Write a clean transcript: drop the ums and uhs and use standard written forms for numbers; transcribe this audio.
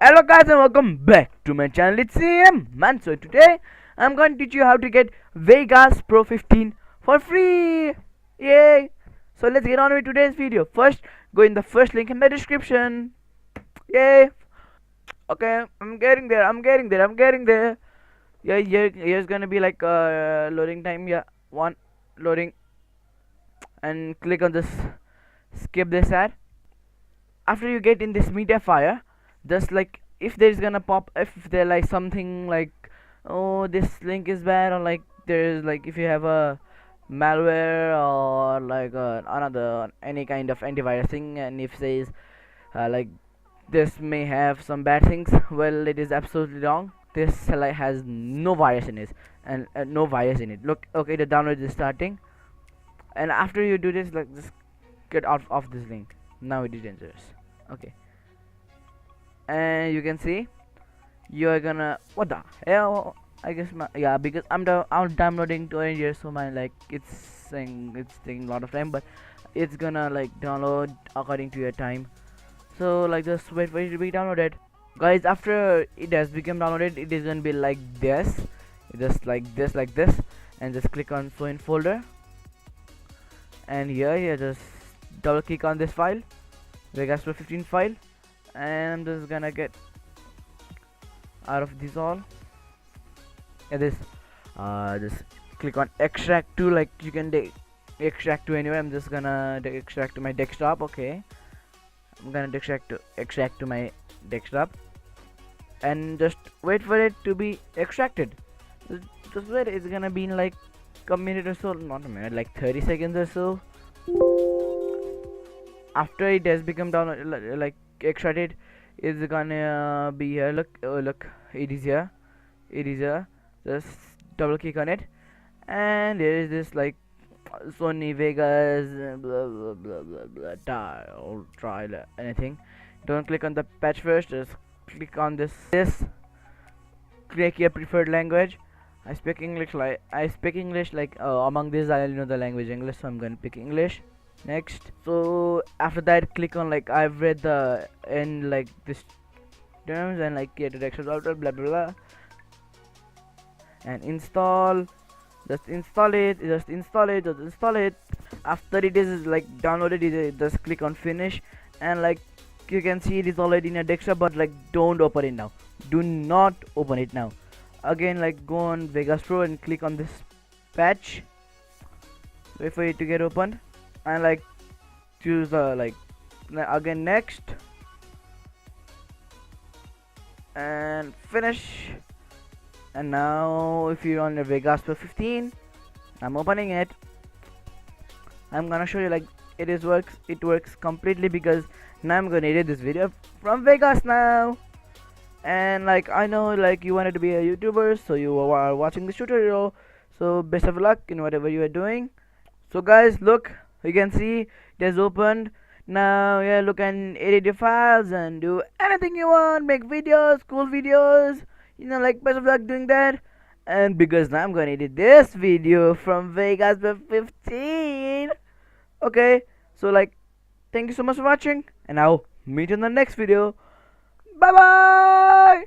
Hello guys and welcome back to my channel. It's man. So today I'm going to teach you how to get Vegas Pro 15 for free. Yay! So let's get on with today's video. First, go in the first link in the description. Yay! Okay, I'm getting there. I'm getting there. Yeah, here's gonna be like loading time. Yeah, one loading, and click on this. Skip this ad. After you get in this media fire, just like if there's gonna pop, if there like something like, oh, this link is bad, or like there's like if you have a malware or like another any kind of antivirus thing, and if says like this may have some bad things, well, it is absolutely wrong. This like has no virus in it, and no virus in it. Look, okay, the download is starting, and after you do this, like just get out of this link. Now it is dangerous. Okay, and you can see you are gonna, what the hell, I guess yeah, because I'm downloading to here, so my like it's saying it's taking a lot of time, but it's gonna like download according to your time. So like just wait for it to be downloaded, guys. After it has become downloaded, it is gonna be like this, just like this, and just click on show in folder, and here you just double click on this file, Vegas Pro 15 file, and I'm just gonna get out of this all. Yeah, this just click on extract to, like you can extract to anywhere. I'm just gonna extract to my desktop. Okay, I'm gonna extract to my desktop, and just wait for it to be extracted. Just wait, it's gonna be in like a minute or so, not a minute, like 30 seconds or so. After it has become down like extracted, it's gonna be here. Look, oh look, it is here, just double click on it, and there is this like Sony Vegas blah blah blah blah blah trial anything. Don't click on the patch first, just click on this, click your preferred language. I speak English, like among this I know the language English, so I'm gonna pick English. Next, so after that click on like I've read the and like this terms, and like get directions blah blah blah, and install. Just install it. After it is like downloaded, just click on finish, and like you can see it is already in a desktop, but like don't open it now. Do not open it now. Again, like go on Vegas Pro and click on this patch, wait for it to get opened, and like choose the like again next, and finish. And now if you're on the Vegas Pro 15, I'm opening it. I'm gonna show you like it works completely, because now I'm gonna edit this video from Vegas now. And like I know like you wanted to be a YouTuber, so you are watching this tutorial, so best of luck in whatever you are doing. So guys, look, you can see it has opened. Now yeah, look and edit your files and do anything you want, make videos, cool videos, you know, like best of luck doing that. And because now I'm gonna edit this video from Vegas 15. Okay, so like thank you so much for watching, and I'll meet you in the next video. Bye bye.